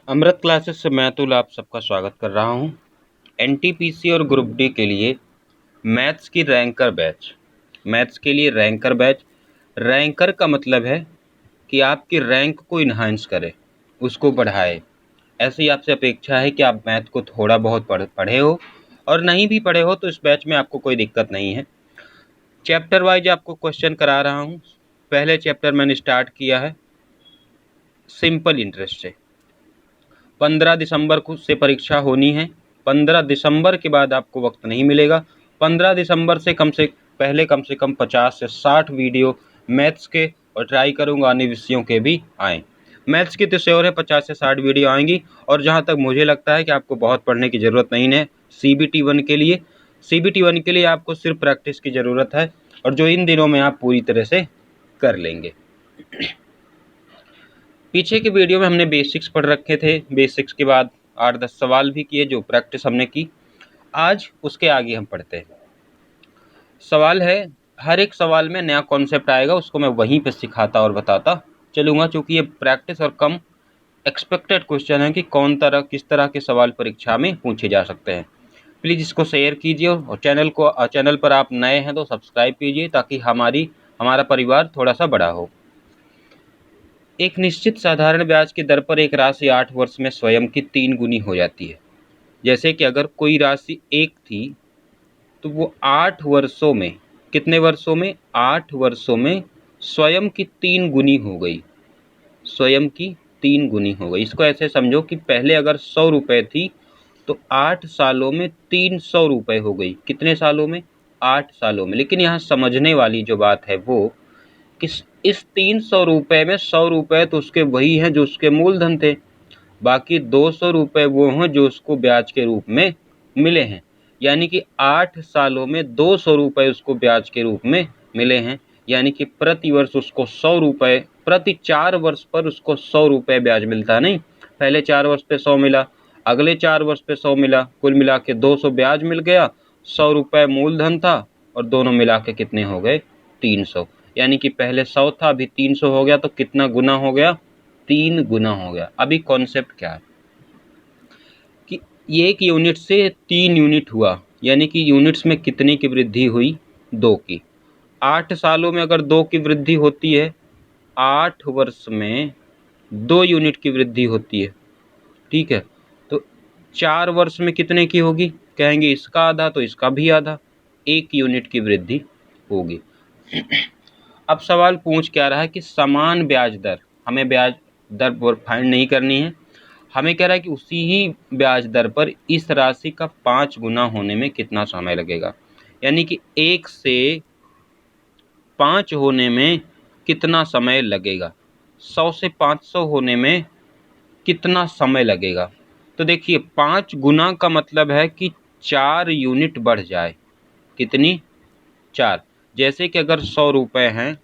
अमृत classes से मैं अतुल आप सबका स्वागत कर रहा हूं। एनटीपीसी और ग्रुप डी के लिए मैथ्स की रैंकर बैच। मैथ्स के लिए रैंकर बैच। रैंकर का मतलब है कि आपकी रैंक को इन्हांस करे, उसको बढ़ाए। ऐसी आपसे अपेक्षा है कि आप मैथ को थोड़ा बहुत पढ़े हो, और नहीं भी पढ़े हो तो इस बैच में आपको कोई दिक्कत नहीं है। चैप्टर वाइज आपको क्वेश्चन करा रहा हूँ। पहले चैप्टर मैंने स्टार्ट किया है सिंपल इंटरेस्ट से। 15 दिसंबर को से परीक्षा होनी है। 15 दिसंबर के बाद आपको वक्त नहीं मिलेगा। 15 दिसंबर से कम से कम 50 से 60 वीडियो मैथ्स के, और ट्राई करूंगा अन्य विषयों के भी आएँ। मैथ्स की तो श्योर है 50 से 60 वीडियो आएंगी। और जहां तक मुझे लगता है कि आपको बहुत पढ़ने की ज़रूरत नहीं है CBT 1 के लिए। CBT 1 के लिए आपको सिर्फ प्रैक्टिस की ज़रूरत है, और जो इन दिनों में आप पूरी तरह से कर लेंगे। पीछे के वीडियो में हमने बेसिक्स पढ़ रखे थे। बेसिक्स के बाद 8-10 सवाल भी किए जो प्रैक्टिस हमने की। आज उसके आगे हम पढ़ते हैं। सवाल है, हर एक सवाल में नया कॉन्सेप्ट आएगा, उसको मैं वहीं पे सिखाता और बताता चलूँगा, क्योंकि ये प्रैक्टिस और कम एक्सपेक्टेड क्वेश्चन है कि किस तरह के सवाल परीक्षा में पूछे जा सकते हैं। प्लीज़ इसको शेयर कीजिए, और चैनल पर आप नए हैं तो सब्सक्राइब कीजिए, ताकि हमारा परिवार थोड़ा सा बड़ा हो। एक निश्चित साधारण ब्याज की दर पर एक राशि 8 वर्ष में स्वयं की 3 गुनी हो जाती है। जैसे कि अगर कोई राशि 1 थी तो वो 8 वर्षों में, कितने वर्षों में? 8 वर्षों में स्वयं की 3 गुनी हो गई। स्वयं की 3 गुनी हो गई। इसको ऐसे समझो कि पहले अगर 100 रुपये थी तो 8 सालों में 300 रुपये हो गई। कितने सालों में? 8 सालों में। लेकिन यहाँ समझने वाली जो बात है वो कि इस 300 रुपये में 100 रुपये तो उसके वही हैं जो उसके मूलधन थे। बाकी 200 रुपये वो हैं जो उसको ब्याज के रूप में मिले हैं। यानी कि 8 सालों में 200 रुपये उसको ब्याज के रूप में मिले हैं। यानी कि प्रति वर्ष उसको 100 रुपये, प्रति 4 वर्ष पर उसको 100 रुपये ब्याज मिलता नहीं। पहले 4 वर्ष पे 100 मिला, अगले 4 वर्ष पे 100 मिला, कुल मिला के 200 ब्याज मिल गया, 100 रुपये मूलधन था, और दोनों मिला के कितने हो गए? 300। यानी कि पहले 100 था, अभी 300 हो गया, तो कितना गुना हो गया? 3 गुना हो गया। अभी कॉन्सेप्ट क्या है कि 1 यूनिट से 3 यूनिट हुआ, यानी कि यूनिट्स में कितने की वृद्धि हुई? 2 की। 8 सालों में अगर 2 की वृद्धि होती है, 8 वर्ष में 2 यूनिट की वृद्धि होती है। ठीक है, तो 4 वर्ष में कितने की होगी? कहेंगे इसका आधा तो इसका भी आधा, 1 यूनिट की वृद्धि होगी। अब सवाल पूछ क्या रहा है कि समान ब्याज दर, हमें ब्याज दर फाइंड नहीं करनी है, हमें कह रहा है कि उसी ही ब्याज दर पर इस राशि का 5 गुना होने में कितना समय लगेगा। यानी कि 1 से 5 होने में कितना समय लगेगा, 100 से 500 होने में कितना समय लगेगा। तो देखिए 5 गुना का मतलब है कि 4 यूनिट बढ़ जाए। कितनी? 4। जैसे कि अगर 100 रुपये हैं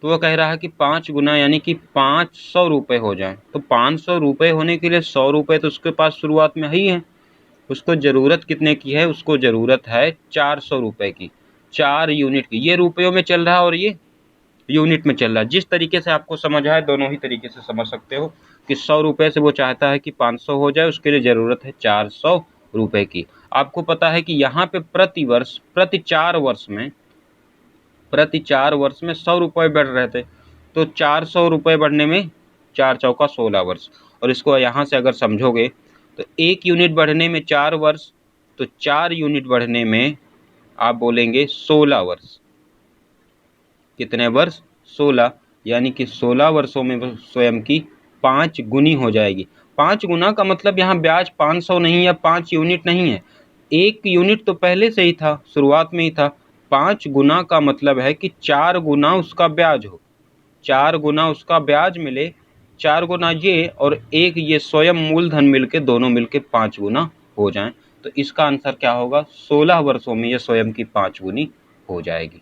तो वो कह रहा है कि 5 गुना यानी कि 500 रुपये हो जाए। तो 500 रुपये होने के लिए 100 रुपये तो उसके पास शुरुआत में ही है। उसको ज़रूरत कितने की है? उसको ज़रूरत है 400 रुपये की, 4 यूनिट की। ये रुपयों में चल रहा है और ये यूनिट में चल रहा है। जिस तरीके से आपको समझ आए दोनों ही तरीके से समझ सकते हो कि 100 रुपये से वो चाहता है कि 500 हो जाए, उसके लिए ज़रूरत है 400 रुपये की। आपको पता है कि यहाँ पे प्रति वर्ष, प्रति 4 वर्ष में 100 रुपये बढ़ रहे थे, तो 400 रुपये बढ़ने में 4 चौका 16 वर्ष। और इसको यहाँ से अगर समझोगे तो 1 यूनिट बढ़ने में 4 वर्ष, तो 4 यूनिट बढ़ने में आप बोलेंगे 16 वर्ष। कितने वर्ष? 16। यानी कि 16 वर्षों में स्वयं की 5 गुनी हो जाएगी। 5 गुना का मतलब यहाँ ब्याज 500 नहीं है, 5 यूनिट नहीं है। 1 यूनिट तो पहले से ही था, शुरुआत में ही था। 5 गुना का मतलब है कि 4 गुना उसका ब्याज हो, 4 गुना उसका ब्याज मिले, 4 गुना ये और 1 ये स्वयं मूलधन मिलके, दोनों मिलके 5 गुना हो जाएं। तो इसका आंसर क्या होगा? 16 वर्षों में ये स्वयं की 5 गुनी हो जाएगी।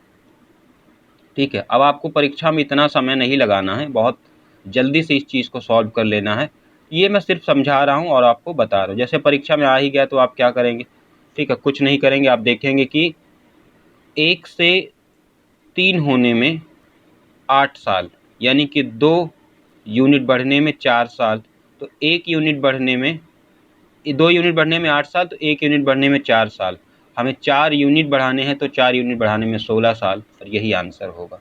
ठीक है, अब आपको परीक्षा में इतना समय नहीं लगाना है, बहुत जल्दी से इस चीज़ को सॉल्व कर लेना है। ये मैं सिर्फ समझा रहा हूँ और आपको बता रहा हूँ। जैसे परीक्षा में आ ही गया तो आप क्या करेंगे? ठीक है, कुछ नहीं करेंगे, आप देखेंगे कि 1 से 3 होने में 8 साल, यानी कि 2 यूनिट बढ़ने में 4 साल, तो तो 1 यूनिट बढ़ने में 2 यूनिट बढ़ने में 8 साल, तो 1 यूनिट बढ़ने में 4 साल। हमें 4 यूनिट बढ़ाने हैं तो 4 यूनिट बढ़ाने में 16 साल, और यही आंसर होगा।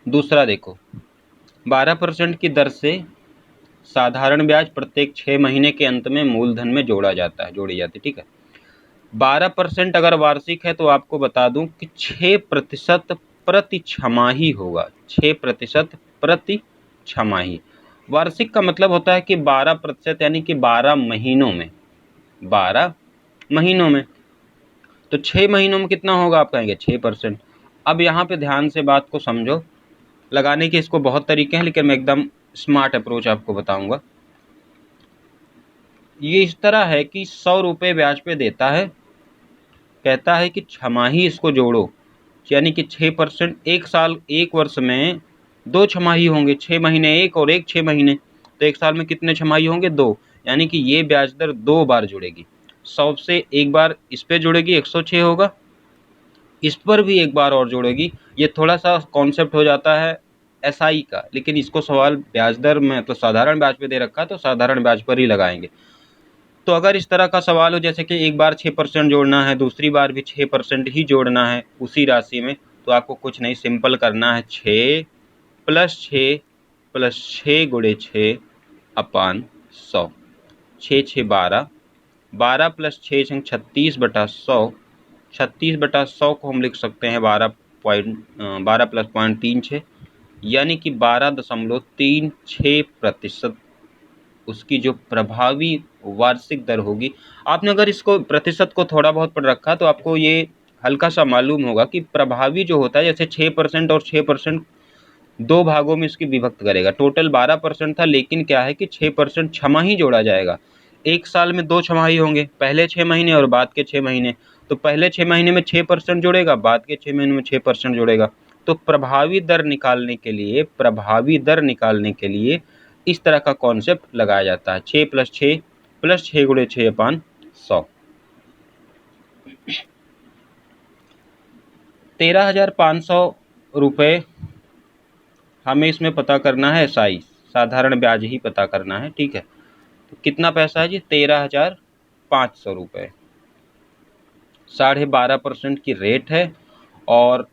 दूसरा देखो, 12% की दर से साधारण ब्याज प्रत्येक 6 महीने के अंत में मूलधन में जोड़ी जाती है, ठीक है। 12% अगर वार्षिक है तो आपको बता दूं कि 6% प्रति छमाही होगा, 6% प्रति छमाही। वार्षिक का मतलब होता है कि 12% यानी कि 12 महीनों में, 12 महीनों में। तो 6 महीनों में कितना होगा, आप कहेंगे 6%। अब यहाँ पे ध्यान से बात को समझो, लगाने के इसको बहुत तरीके हैं, लेकिन मैं एकदम स्मार्ट अप्रोच आपको बताऊंगा। ये इस तरह है कि 100 रुपये ब्याज पे देता है, कहता है कि छमाही इसको जोड़ो, यानी कि 6%। एक साल, एक वर्ष में 2 छमाही होंगे, 6 महीने एक और एक 6 महीने, तो एक साल में कितने छमाही होंगे, 2। यानी कि ये ब्याज दर 2 बार जुड़ेगी। 100 से एक बार इस पे जुड़ेगी, 106 होगा, इस पर भी एक बार और जुड़ेगी। ये थोड़ा सा कॉन्सेप्ट हो जाता है एसआई का, लेकिन इसको सवाल ब्याज दर में तो साधारण ब्याज पे दे रखा है, तो साधारण ब्याज पर ही लगाएंगे। तो अगर इस तरह का सवाल हो, जैसे कि एक बार 6% जोड़ना है, दूसरी बार भी 6% ही जोड़ना है उसी राशि में, तो आपको कुछ नहीं, सिंपल करना है, 6 + 6 + 6 × 6 / 100। 6 6 12, 12 + 6 = 36/100। 36/100 को हम लिख सकते हैं 12 + 0.36, यानी कि 12.36% उसकी जो प्रभावी वार्षिक दर होगी। आपने अगर इसको प्रतिशत को थोड़ा बहुत पढ़ रखा तो आपको ये हल्का सा मालूम होगा कि प्रभावी जो होता है, जैसे 6% और 6% 2 भागों में इसकी विभक्त करेगा। टोटल 12% था, लेकिन क्या है कि 6% छमाही जोड़ा जाएगा। एक साल में 2 छमाही होंगे, पहले 6 महीने और बाद के 6 महीने। तो पहले 6 महीने में 6% जोड़ेगा, बाद के 6 महीने में 6% जोड़ेगा। तो प्रभावी दर निकालने के लिए इस तरह का कॉन्सेप्ट लगाया जाता है, 6 + 6 + 6 × 6 / 100। 13,500 रुपये हमें इसमें पता करना है, एसआई साधारण ब्याज ही पता करना है, ठीक है। तो कितना पैसा है जी, 13,500 रुपये। 12.5% की रेट है, और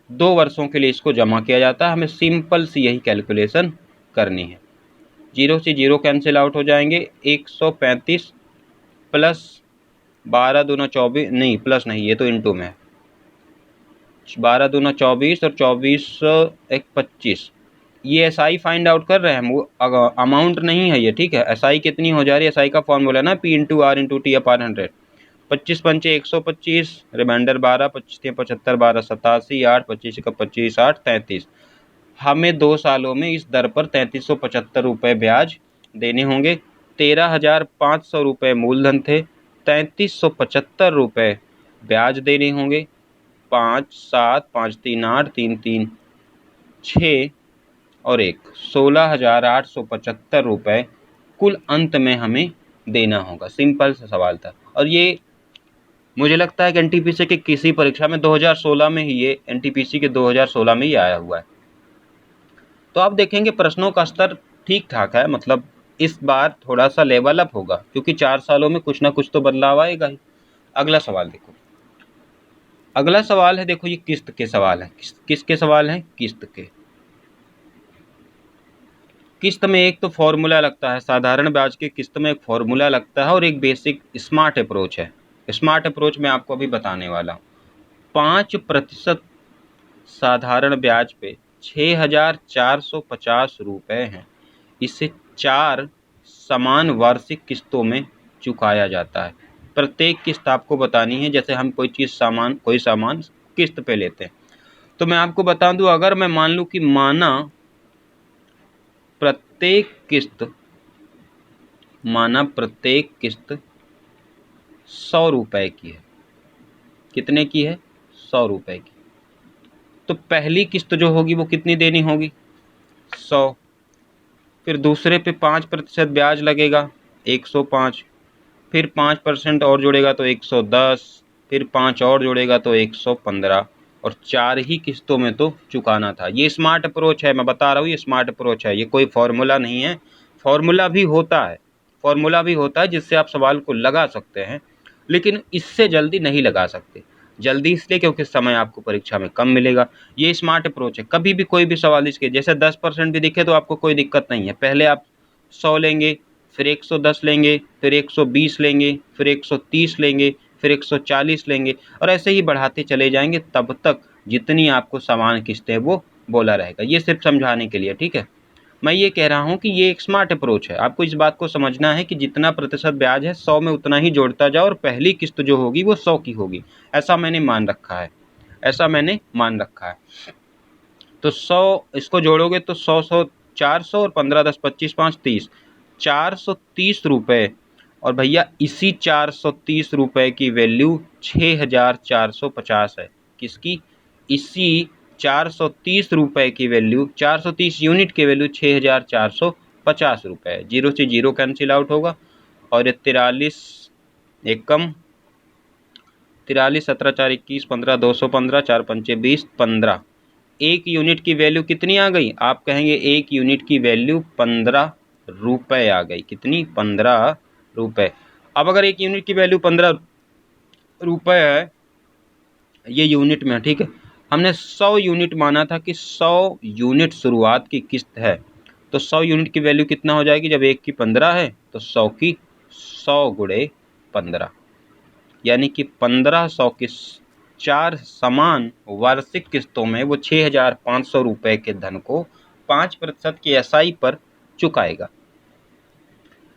2 वर्षों के लिए इसको जमा किया जाता है। हमें सिंपल सी यही कैलकुलेशन करनी है। 0 से 0 कैंसिल आउट हो जाएंगे, 135 + 12 दूना 24, नहीं प्लस नहीं, ये तो इंटू में है, 12 दूना 24 और 24 एक 25। ये एसआई फाइंड आउट कर रहे हैं हम, वो अमाउंट नहीं है ये, ठीक है। एसआई कितनी हो जा रही है, एसआई का फॉर्मूला ना P × R × T/100। 25 पंचे 125, रिमाइंडर 12, 25 75, 12 87, 8 25 का 25, 8 33। हमें 2 सालों में इस दर पर 3375 रुपये ब्याज देने होंगे। 13,500 रुपये मूलधन थे, 3375 रुपये ब्याज देने होंगे। 5 7 5 3 8 3 3 6 और 1 16,875 रुपये कुल अंत में हमें देना होगा। सिंपल सा सवाल था, और ये मुझे लगता है कि एनटीपीसी के किसी परीक्षा में 2016 में ही, ये एनटीपीसी के 2016 में ही आया हुआ है। तो आप देखेंगे प्रश्नों का स्तर ठीक ठाक है, मतलब इस बार थोड़ा सा लेवल अप होगा, क्योंकि 4 सालों में कुछ ना कुछ तो बदलाव आएगा ही। अगला सवाल देखो, अगला सवाल है, देखो ये किस्त के सवाल है। किसके सवाल हैं, किस्त के। किस्त में एक तो फॉर्मूला लगता है, साधारण ब्याज के किस्त में एक फॉर्मूला लगता है, और एक बेसिक स्मार्ट अप्रोच है। स्मार्ट अप्रोच मैं आपको अभी बताने वाला हूँ। 5% साधारण ब्याज पे 6,450 रुपये हैं। इसे 4 समान वार्षिक किस्तों में चुकाया जाता है। प्रत्येक किस्त आपको बतानी है, जैसे हम कोई सामान किस्त पे लेते हैं। तो मैं आपको बता दूं, अगर मैं मान लूं कि माना प्रत्येक किस्त 100 रुपये की है। कितने की है, 100 रुपये की। तो पहली किस्त जो होगी वो कितनी देनी होगी, 100। फिर दूसरे पे 5% ब्याज लगेगा, 105। फिर 5% और जोड़ेगा तो 110, फिर 5 और जोड़ेगा तो 115, और 4 ही किस्तों में तो चुकाना था। ये स्मार्ट अप्रोच है, मैं बता रहा हूँ, ये स्मार्ट अप्रोच है, ये कोई फॉर्मूला नहीं है। फॉर्मूला भी होता है जिससे आप सवाल को लगा सकते हैं, लेकिन इससे जल्दी नहीं लगा सकते। जल्दी इसलिए क्योंकि समय आपको परीक्षा में कम मिलेगा। ये स्मार्ट अप्रोच है। कभी भी कोई भी सवाल इसके जैसे 10% भी दिखे तो आपको कोई दिक्कत नहीं है। पहले आप 100 लेंगे, फिर 110 लेंगे, फिर 120 लेंगे, फिर 130 लेंगे, फिर 140 लेंगे, और ऐसे ही बढ़ाते चले जाएंगे तब तक जितनी आपको समान किस्तें वो बोला रहेगा। ये सिर्फ समझाने के लिए, ठीक है। मैं ये कह रहा हूँ कि ये एक स्मार्ट अप्रोच है। आपको इस बात को समझना है कि जितना प्रतिशत ब्याज है 100 में उतना ही जोड़ता जाओ, और पहली किस्त जो होगी वो 100 की होगी। ऐसा मैंने मान रखा है। तो 100 इसको जोड़ोगे तो 100 400 और 15 10 25 5 30 430 रुपये। और भैया इसी 430 रुपये की वैल्यू 6450 है। किसकी? इसी 430 रुपये की वैल्यू, 430 यूनिट की वैल्यू 6450 रुपये है। 0 से 0 कैंसिल आउट होगा, और ये 43 एकम 43 17 4 21 15 215 4 पंचे 20 15। एक यूनिट की वैल्यू कितनी आ गई? आप कहेंगे एक यूनिट की वैल्यू 15 रुपये आ गई। कितनी? 15 रुपये। अब अगर एक यूनिट की वैल्यू 15 रुपये है, ये यूनिट में, ठीक है, हमने 100 यूनिट माना था कि 100 यूनिट शुरुआत की किस्त है, तो 100 यूनिट की वैल्यू कितना हो जाएगी? जब एक की 15 है तो 100 की 100 गुणे 15, यानी कि 1500 की 4 समान वार्षिक किस्तों में वो 6500 रुपये के धन को 5% की एसआई पर चुकाएगा।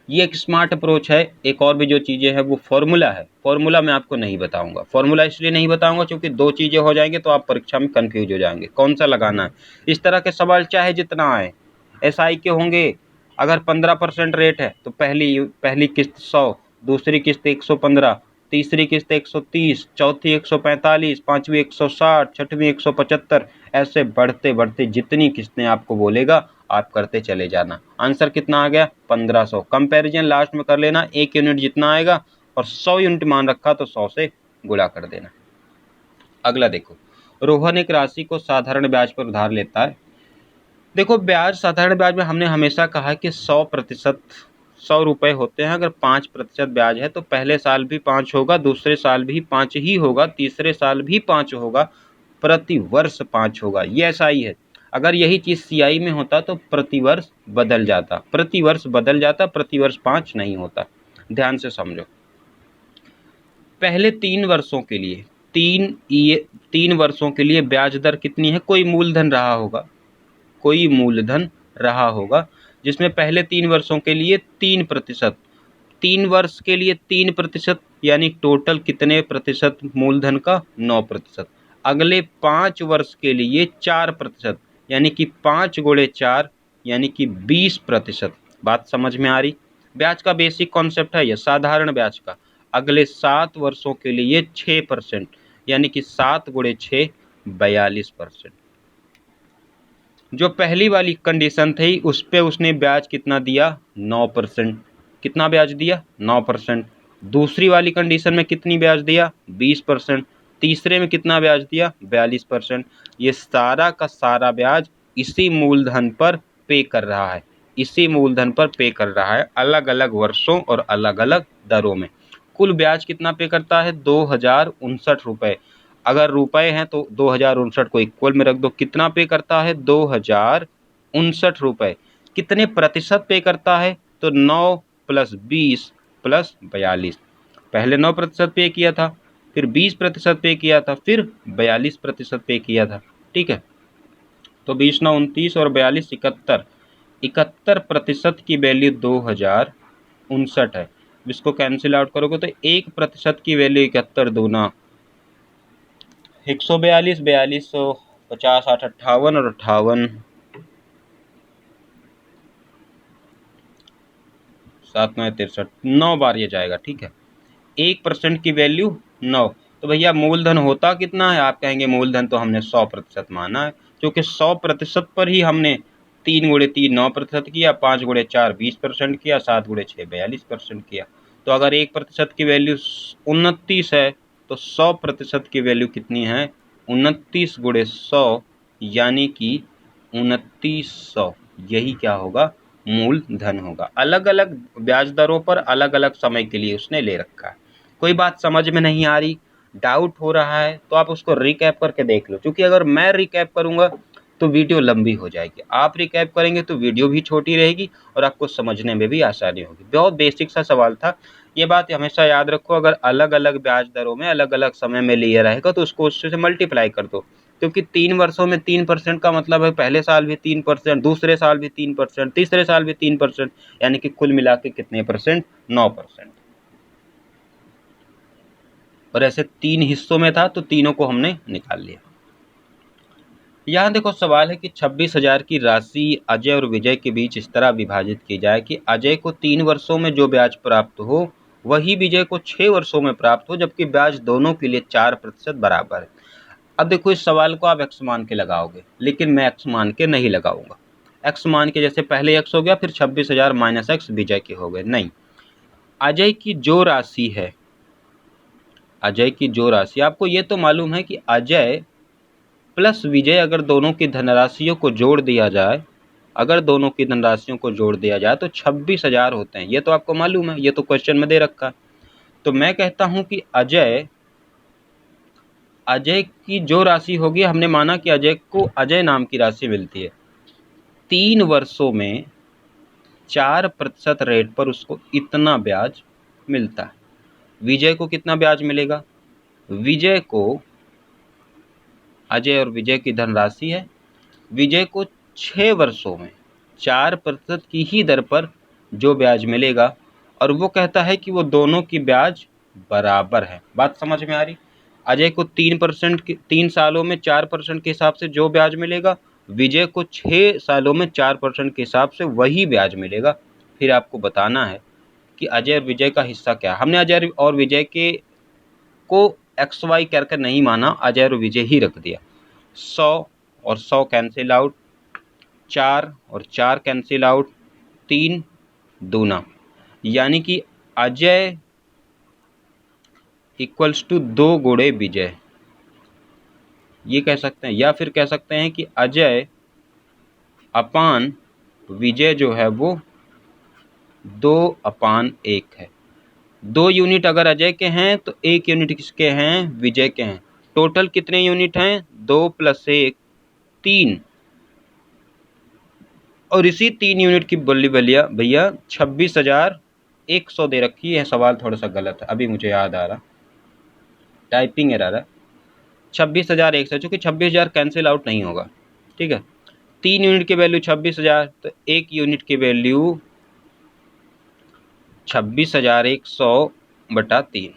ये एक स्मार्ट अप्रोच है। एक और भी जो चीज़ें हैं वो फॉर्मूला है। फॉर्मूला मैं आपको नहीं बताऊंगा। फॉर्मूला इसलिए नहीं बताऊंगा क्योंकि 2 चीज़ें हो जाएंगे तो आप परीक्षा में कंफ्यूज हो जाएंगे, कौन सा लगाना है। इस तरह के सवाल चाहे जितना आए, एसआई के होंगे। अगर 15% रेट है तो पहली किस्त 100, दूसरी किस्त 115, तीसरी किस्त 130, चौथी 145, पाँचवीं 160, छठवीं 175, ऐसे बढ़ते बढ़ते जितनी किस्तें आपको बोलेगा आप करते चले जाना। आंसर कितना आ गया? 1500। कंपैरिजन लास्ट में कर लेना, एक यूनिट जितना आएगा, और 100 यूनिट मान रखा तो 100 से गुणा कर देना। अगला देखो, रोहन एक राशि को साधारण ब्याज पर उधार लेता है। देखो, ब्याज साधारण ब्याज में हमने हमेशा कहा कि 100% 100 रुपये होते हैं। अगर 5% ब्याज है तो पहले साल भी 5 होगा, दूसरे साल भी 5 ही होगा, तीसरे साल भी 5 होगा, प्रति वर्ष 5 होगा। ये एसआई है। अगर यही चीज़ सीआई में होता तो प्रतिवर्ष बदल जाता, प्रतिवर्ष 5 नहीं होता। ध्यान से समझो। पहले 3 वर्षों के लिए 3 वर्षों के लिए ब्याज दर कितनी है? कोई मूलधन रहा होगा जिसमें पहले 3 वर्षों के लिए 3%, 3 वर्ष के लिए 3%, यानी टोटल कितने प्रतिशत मूलधन का? 9%। अगले 5 वर्ष के लिए 4%, यानी कि 5 गुणे 4, यानी कि 20%। बात समझ में आ रही? ब्याज का बेसिक कॉन्सेप्ट है यह, साधारण ब्याज का। अगले 7 वर्षों के लिए 6%, यानी कि 7 गुणे 6 42%। जो पहली वाली कंडीशन थी उस पे उसने ब्याज कितना दिया? 9%। कितना ब्याज दिया? 9%। दूसरी वाली कंडीशन में कितनी ब्याज दिया? 20%। तीसरे में कितना ब्याज दिया? 42%। ये सारा का सारा ब्याज इसी मूलधन पर पे कर रहा है, अलग अलग वर्षों और अलग अलग दरों में। कुल ब्याज कितना पे करता है? 2059 रुपये। अगर रुपए हैं तो 2059 को इक्वल में रख दो। कितना पे करता है? 2059 रुपये। कितने प्रतिशत पे करता है? तो 9 + 20 + 42। पहले 9% पे किया था, फिर 20% पे किया था, फिर 42% पे किया था। ठीक है, तो 20 9 29 और 42 71। 71% की वैल्यू 2059 है। इसको कैंसिल आउट करोगे तो 1% की वैल्यू 71 दूना 142, 42 50 8 58 और 58 7 9 63, 9 बार ये जाएगा। ठीक है, 1% की वैल्यू 9। तो भैया मूलधन होता कितना है? आप कहेंगे मूलधन तो हमने 100% माना है, क्योंकि 100% पर ही हमने 3 गुणे 3 9% किया, 5 गुणे 4 20% किया, 7 गुणे 6 42% किया। तो अगर 1% की वैल्यू 29 है तो 100% की वैल्यू कितनी है? 29 गुणे 100 यानी कि 2900, यही क्या होगा, मूलधन होगा। अलग अलग ब्याज दरों पर अलग अलग समय के लिए उसने ले रखा है। कोई बात समझ में नहीं आ रही, डाउट हो रहा है, तो आप उसको रिकैप करके देख लो, क्योंकि अगर मैं रिकैप करूंगा तो वीडियो लंबी हो जाएगी, आप रिकैप करेंगे तो वीडियो भी छोटी रहेगी और आपको समझने में भी आसानी होगी। बहुत बेसिक सा सवाल था, ये बात हमेशा याद रखो। अगर अलग अलग ब्याज दरों में अलग अलग समय में लिया रहेगा तो उसको उससे मल्टीप्लाई कर दो, क्योंकि 3 वर्षों में 3% का मतलब है पहले साल भी 3%, दूसरे साल भी 3%, तीसरे साल भी 3%, यानी कि कुल मिला के कितने परसेंट, 9%। और ऐसे 3 हिस्सों में था तो तीनों को हमने निकाल लिया। यहाँ देखो सवाल है कि 26,000 की राशि अजय और विजय के बीच इस तरह विभाजित की जाए कि अजय को 3 वर्षों में जो ब्याज प्राप्त हो वही विजय को 6 वर्षों में प्राप्त हो, जबकि ब्याज दोनों के लिए 4% बराबर है। अब देखो इस सवाल को आप एक्स मान के लगाओगे, लेकिन मैं एक्स मान के नहीं लगाऊंगा। एक्स मान के जैसे पहले एक्स हो गया, फिर 26,000 माइनस एक्स विजय के हो गए, नहीं। अजय की जो राशि है, अजय की जो राशि, आपको ये तो मालूम है कि अजय प्लस विजय अगर दोनों की धनराशियों को जोड़ दिया जाए, अगर दोनों की धनराशियों को जोड़ दिया जाए तो 26,000 होते हैं। ये तो आपको मालूम है, ये तो क्वेश्चन में दे रखा है। तो मैं कहता हूं कि अजय की जो राशि होगी, हमने माना कि अजय को अजय नाम की राशि मिलती है, 3 वर्षों में 4% रेट पर उसको इतना ब्याज मिलता है। विजय को कितना ब्याज मिलेगा, विजय को, अजय और विजय की धनराशि है, विजय को 6 वर्षों में 4% की ही दर पर जो ब्याज मिलेगा, और वो कहता है कि वो दोनों की ब्याज बराबर है। बात समझ में आ रही? अजय को 3 सालों में 4% के हिसाब से जो ब्याज मिलेगा, विजय को 6 सालों में 4% के हिसाब से वही ब्याज मिलेगा। फिर आपको बताना है कि अजय और विजय का हिस्सा क्या है। हमने अजय और विजय के को एक्स वाई करके नहीं माना, अजय और विजय ही रख दिया। 100 और 100 कैंसिल आउट, 4 और 4 कैंसिल आउट, 3 दूना, यानी कि अजय इक्वल्स टू 2 गुणे विजय, ये कह सकते हैं। या फिर कह सकते हैं कि अजय अपान विजय जो है वो 2/1 है। 2 यूनिट अगर अजय के हैं तो 1 यूनिट किसके हैं, विजय के हैं। टोटल कितने यूनिट हैं, 2 + 1 3, और इसी 3 यूनिट की बोली भैया 26,100 दे रखी है। सवाल थोड़ा सा गलत है, अभी मुझे याद आ रहा, टाइपिंग एरर है। 26,100, चूँकि 26,000 कैंसिल आउट नहीं होगा, ठीक है। 3 यूनिट की वैल्यू 26,000, तो 1 यूनिट की वैल्यू 26,100/3,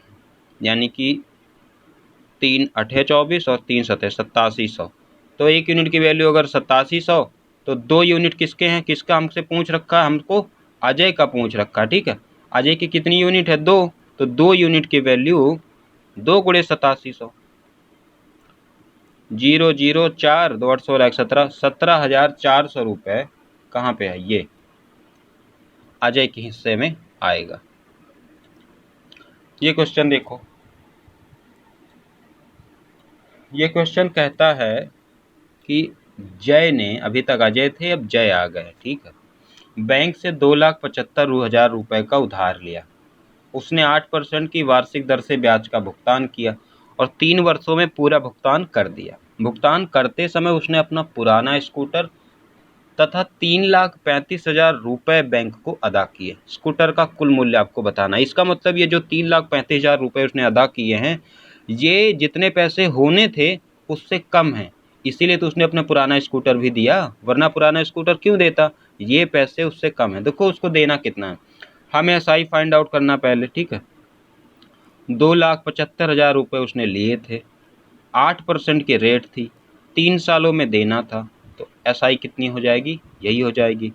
यानी कि 3 × 8 = 24 और 3 × 7 = 8700। तो 1 यूनिट की वैल्यू अगर 8700, तो 2 यूनिट किसके हैं, किसका हमसे पूछ रखा है, हमको अजय का पूछ रखा है, ठीक है। अजय की कितनी यूनिट है, 2, तो 2 यूनिट की वैल्यू 2 × 8700, 0 0 4 2 8 16 17, 17,400 रुपये कहाँ पे है, ये अजय के हिस्से में आएगा। ये क्वेश्चन देखो, ये क्वेश्चन कहता है कि जय ने, अभी तक अजय थे अब जय आ गए, ठीक है, बैंक से 2,75,000 रुपये का उधार लिया। उसने 8% की वार्षिक दर से ब्याज का भुगतान किया और 3 वर्षों में पूरा भुगतान कर दिया। भुगतान करते समय उसने अपना पुराना स्कूटर तथा 3,35,000 रुपये बैंक को अदा किए। स्कूटर का कुल मूल्य आपको बताना है। इसका मतलब ये जो 3,35,000 रुपये उसने अदा किए हैं, ये जितने पैसे होने थे उससे कम है, इसीलिए तो उसने अपना पुराना स्कूटर भी दिया, वरना पुराना स्कूटर क्यों देता, ये पैसे उससे कम है। देखो उसको देना कितना है, हमें SI फाइंड आउट करना पहले, ठीक है। 2,75,000 रुपये उसने लिए थे, 8% की रेट थी, 3 सालों में देना था, तो SI कितनी हो जाएगी, यही हो जाएगी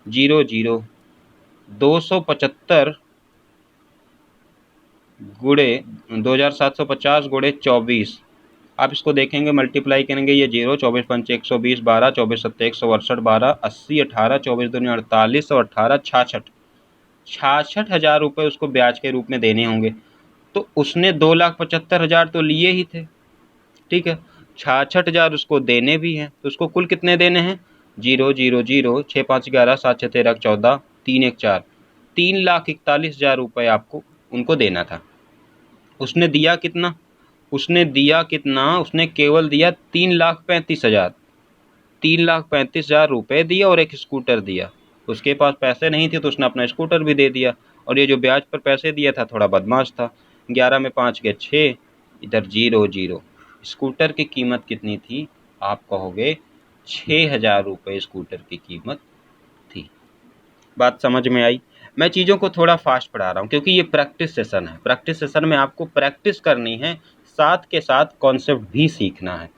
0 0 275 गुणे 2,750 गुणे 24। आप इसको देखेंगे, मल्टीप्लाई करेंगे, ये 0, 24 × 5 = 120, 12, 24 × 7 = 168, 12, 80, 18, 24 × 2 = 48 और 18 66,000 रुपये उसको ब्याज के रूप में देने होंगे। तो उसने 2,75,000 तो लिए ही थे, ठीक है, 66,000 उसको देने भी हैं, तो उसको कुल कितने देने हैं? 0 0 0 6 5 11 7 6 13 14 3 1 4 3,41,000 रुपये आपको उनको देना था। उसने दिया कितना? उसने केवल दिया 3,35,000। 3,35,000 रुपये दिया और एक स्कूटर दिया। उसके पास पैसे नहीं थे तो उसने अपना स्कूटर भी दे दिया। और ये जो ब्याज पर पैसे दिया था थोड़ा बदमाश था। 11 में 5 गए 6, इधर 0 0। स्कूटर की कीमत कितनी थी? आप कहोगे 6,000 रुपये स्कूटर की कीमत थी। बात समझ में आई? मैं चीज़ों को थोड़ा फास्ट पढ़ा रहा हूँ क्योंकि ये प्रैक्टिस सेशन है। प्रैक्टिस सेशन में आपको प्रैक्टिस करनी है, साथ के साथ कॉन्सेप्ट भी सीखना है।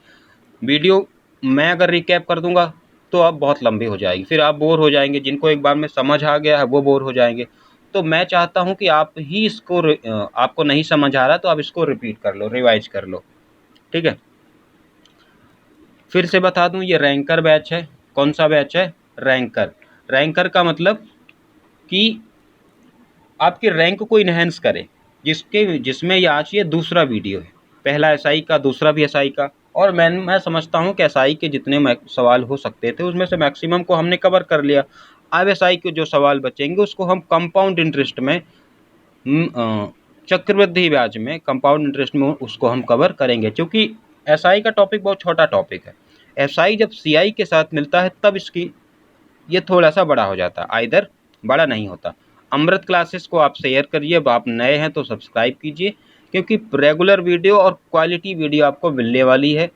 वीडियो मैं अगर रिकैप कर दूंगा तो अब बहुत लंबी हो जाएगी, फिर आप बोर हो जाएंगे। जिनको एक बार में समझ आ गया है वो बोर हो जाएंगे। तो मैं चाहता हूं कि आप ही इसको आपको नहीं समझ आ रहा तो आप इसको रिपीट कर लो, रिवाइज कर लो, ठीक है। फिर से बता दूं, ये रैंकर बैच है। कौन सा बैच है? रैंकर। रैंकर का मतलब कि आपके रैंक को इनहेंस करे, जिसमें ये आज ये दूसरा वीडियो है। पहला एसआई का, दूसरा भी एसआई का। और मैं समझता हूँ कि एसआई के जितने सवाल हो सकते थे उसमें से मैक्सिमम को हमने कवर कर लिया। अब एसआई के जो सवाल बचेंगे उसको हम कंपाउंड इंटरेस्ट में, चक्रवृद्धि ब्याज में, कंपाउंड इंटरेस्ट में उसको हम कवर करेंगे। क्योंकि एसआई का टॉपिक बहुत छोटा टॉपिक है। एसआई जब सीआई के साथ मिलता है तब इसकी ये थोड़ा सा बड़ा हो जाता है, आइदर बड़ा नहीं होता। अमृत क्लासेस को आप शेयर करिए। अब आप नए हैं तो सब्सक्राइब कीजिए, क्योंकि रेगुलर वीडियो और क्वालिटी वीडियो आपको मिलने वाली है।